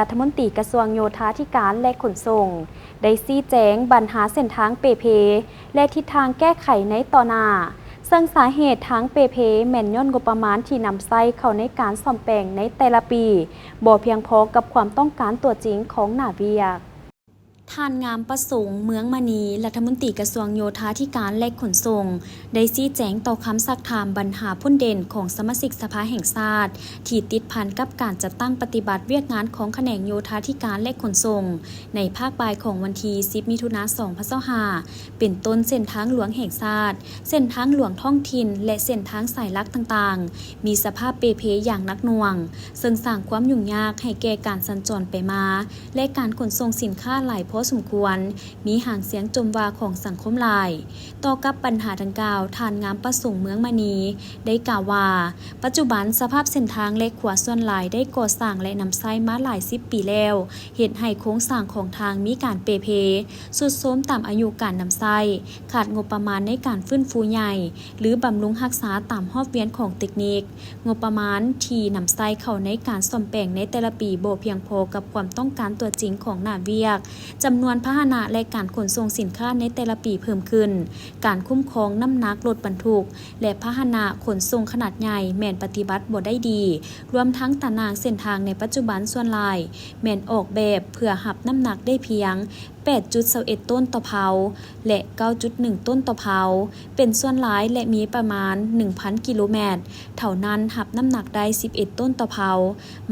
รัฐมนตรีกระทรวงโยธาธิการและขนส่งได้ชี้แจงปัญหาเส้นทางเปเพและทิศทางแก้ไขในต่อหน้าซึ่งสาเหตุทางเปเพแม่นย้อนงบประมาณที่นำใส่เข้าในการซ่อมแปลงในแต่ละปีบ่เพียงพอกับความต้องการตัวจริงของหน้าเวียกท่านงามประสงค์เมืองมณีรัฐมนตรีกระทรวงโยธาธิการและขนส่งได้ชี้แจงต่อคำซักถามปัญหาพ้นเด่นของสมาชิกสภาแห่งชาติที่ติดพันกับการจัดตั้งปฏิบัติเวียกงานของแขนงโยธาธิการและขนส่งในภาคบ่ายของวันที่10 มิถุนายน 2025เป็นต้นเส้นทางหลวงแห่งชาติเส้นทางหลวงท้องถิ่นและเส้นทางสายหลักต่างๆมีสภาพเปเพอย่างหนักหน่วงซึ่งสร้างความยุ่งยากให้แก่การสัญจรไปมาและการขนส่งสินค้าหลายพอสมควรมีหางเสียงจมวาของสังคมหลายต่อกับปัญหาดังกล่าวท่านงามประสงค์เมืองมณีได้กล่าวว่าปัจจุบันสภาพเส้นทางและขวาส่วนหลายได้ก่อสร้างและนำใช้มาหลาย10 ปีแล้วเฮ็ดให้โครงสร้างของทางมีการเปเพสุดโทรมตามอายุการนำใช้ขาดงบประมาณในการฟื้นฟูใหญ่หรือบำรุงรักษาตามรอบเวียนของเทคนิคงบประมาณที่นำใช้เข้าในการซ่อมแปลงในแต่ละปีบ่เพียงพอกับความต้องการตัวจริงของหน้าเวียกจำนวนพาหนะและการขนส่งสินค้าในแต่ละปีเพิ่มขึ้นการคุ้มครองน้ำหนักรถบรรทุกและพาหนะขนส่งขนาดใหญ่แม่นปฏิบัติบ่ได้ดีรวมทั้งตารางเส้นทางในปัจจุบันส่วนหลายแม่นออกแบบเพื่อหับน้ำหนักได้เพียง8.21 ต้นต่อเผาและ 9.1 ต้นต่อเผาเป็นส่วนหลายและมีประมาณ 1,000 กิโลเมตรเท่านั้นหับน้ำหนักได้11 ต้นต่อเผา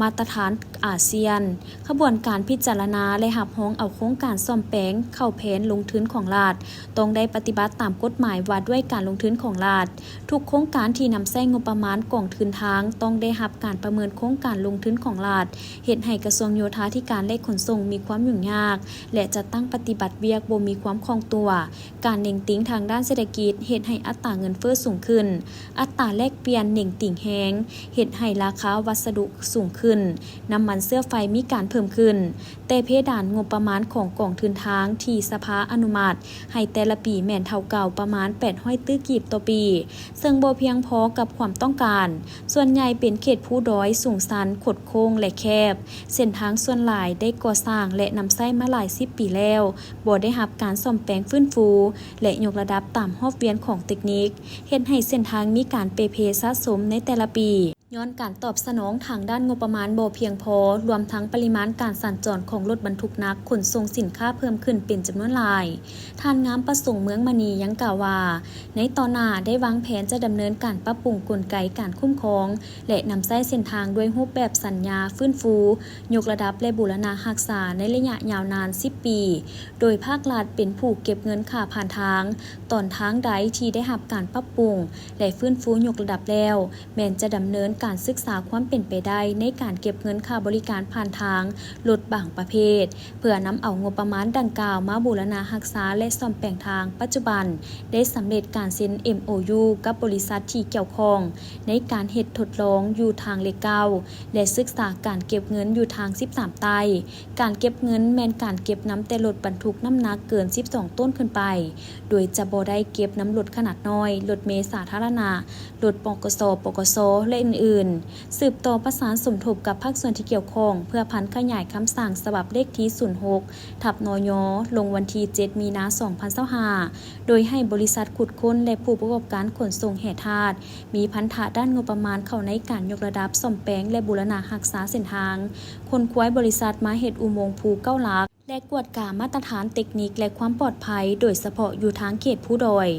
มาตรฐานอาเซียนขบวนการพิจารณาและหับฮ้องเอาโครงการซ่อมแปลงเข้าแผนลงทุนของรัฐต้องได้ปฏิบัติตามกฎหมายว่าด้วยการลงทุนของรัฐทุกโครงการที่นำใช้งบประมาณกองทุนทางต้องได้รับการประเมินโครงการลงทุนของรัฐเฮ็ดให้กระทรวงโยธาธิการและขนส่งมีความยุ่งยากและจะตั้งปฏิบัติเวียกบ่มีความคล่องตัวการเน่งติ้งทางด้านเศรษฐกิจเฮ็ดให้อัตราเงินเฟ้อสูงขึ้นอัตราแลกเปลี่ยนเน่งติ่งแฮงเฮ็ดให้ราคาวัสดุสูงขึ้นน้ำมันเสื้อไฟมีการเพิ่มขึ้นแต่เพดานงบประมาณของกองทุนทางที่สภาอนุมัติให้แต่ละปีแม่นเท่าเก่าประมาณ800ตื้อกีบต่อปีซึ่งบ่เพียงพอกับความต้องการส่วนใหญ่เป็นเขตภูดอยสูงชันขดโค้งและแคบเส้นทางส่วนหลายได้ก่อสร้างและนำใช้มาหลาย10 ปีแล้วบ่ได้รับการซ่อมแปลงฟื้นฟูและยกระดับตามรอบเวียนของเทคนิคเฮ็ดให้เส้นทางมีการเปเพสะสมในแต่ละปีย้อนการตอบสนองทางด้านงบประมาณบ่เพียงพอรวมทั้งปริมาณการสัญจรของรถบรรทุกหนักขนส่งสินค้าเพิ่มขึ้นเป็นจำนวนหลายท่านงามประสงค์เมืองมณียังกล่าวว่าในตอนหน้าได้วางแผนจะดำเนินการปรับปรุงกลไกการคุ้มครองและนำใช้เส้นทางด้วยรูปแบบสัญญาฟื้นฟูยกระดับและบูรณารักษาในระยะยาวนาน10 ปีโดยภาครัฐเป็นผู้เก็บเงินค่าผ่านทางตอนทางใดที่ได้รับการปรับปรุงและฟื้นฟูยกระดับแล้วแม้นจะดำเนินการศึกษาความเป็นไปได้ในการเก็บเงินค่าบริการผ่านทางลดบางประเภทเพื่อนำเอางบประมาณดังกล่าวมาบูรณารักษาและซ่อมแปลงทางปัจจุบันได้สำเร็จการเซ็น MOU กับบริษัทที่เกี่ยวข้องในการเฮ็ดทดลองอยู่ทางเลข 9และศึกษาการเก็บเงินอยู่ทาง13 ไต้การเก็บเงินแม่นการเก็บน้ำแต่รถบรรทุกน้ำหนักเกิน12 ต้นขึ้นไปโดยจะบ่ได้เก็บน้ำรถขนาดน้อยรถเมล์สาธารณะรถปกส.ปกส.และอื่นๆสืบต่อประสานสมทบกับภาคส่วนที่เกี่ยวข้องเพื่อพันขยายคำสั่งฉบับเลขที่ 06/นย.ลงวันที่ 7 มีนาคม 2025โดยให้บริษัทขุดค้นและผู้ประกอบการขนส่งแห่ธาตุมีพันธะด้านงบประมาณเข้าในการยกระดับซ่อมแปลงและบูรณารักษาเส้นทางคนคว้ยบริษัทมาเฮ็ดอุโมงค์ภูเก้าลักและกวดกามาตรฐานเทคนิคและความปลอดภัยโดยเฉพาะอยู่ทางเขตภูดอย